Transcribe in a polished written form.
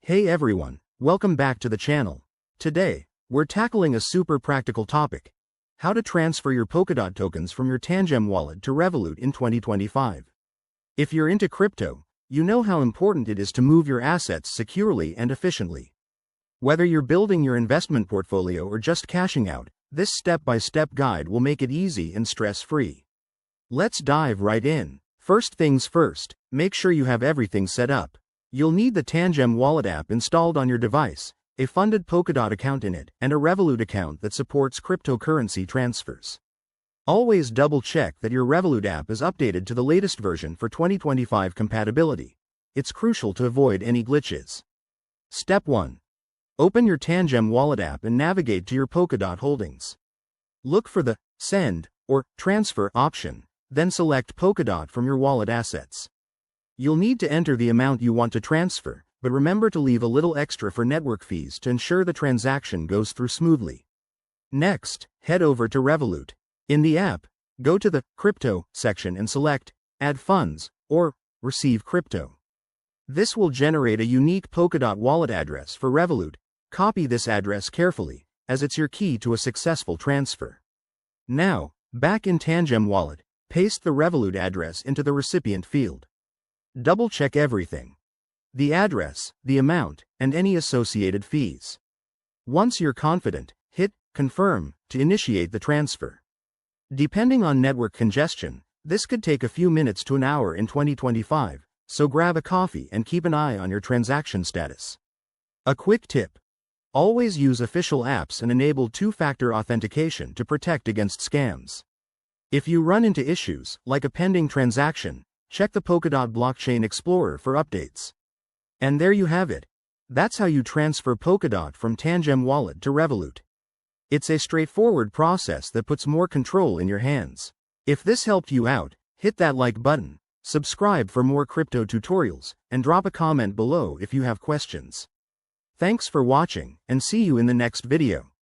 Hey everyone, welcome back to the channel. Today, we're tackling a super practical topic: how to transfer your Polkadot tokens from your Tangem wallet to Revolut in 2025. If you're into crypto, you know how important it is to move your assets securely and efficiently. Whether you're building your investment portfolio or just cashing out, this step-by-step guide will make it easy and stress-free. Let's dive right in. First things first, make sure you have everything set up. You'll need the Tangem Wallet app installed on your device, a funded Polkadot account in it, and a Revolut account that supports cryptocurrency transfers. Always double-check that your Revolut app is updated to the latest version for 2025 compatibility. It's crucial to avoid any glitches. Step 1. Open your Tangem Wallet app and navigate to your Polkadot holdings. Look for the Send or Transfer option, then select Polkadot from your wallet assets. You'll need to enter the amount you want to transfer, but remember to leave a little extra for network fees to ensure the transaction goes through smoothly. Next, head over to Revolut. In the app, go to the Crypto section and select Add Funds or Receive Crypto. This will generate a unique Polkadot wallet address for Revolut. Copy this address carefully, as it's your key to a successful transfer. Now, back in Tangem Wallet, paste the Revolut address into the recipient field. Double-check everything: the address, the amount, and any associated fees. Once you're confident, hit Confirm to initiate the transfer. Depending on network congestion, this could take a few minutes to an hour in 2025, so grab a coffee and keep an eye on your transaction status. A quick tip: always use official apps and enable two-factor authentication to protect against scams. If you run into issues, like a pending transaction, check the Polkadot Blockchain Explorer for updates. And there you have it. That's how you transfer Polkadot from Tangem Wallet to Revolut. It's a straightforward process that puts more control in your hands. If this helped you out, hit that like button, subscribe for more crypto tutorials, and drop a comment below if you have questions. Thanks for watching, and see you in the next video.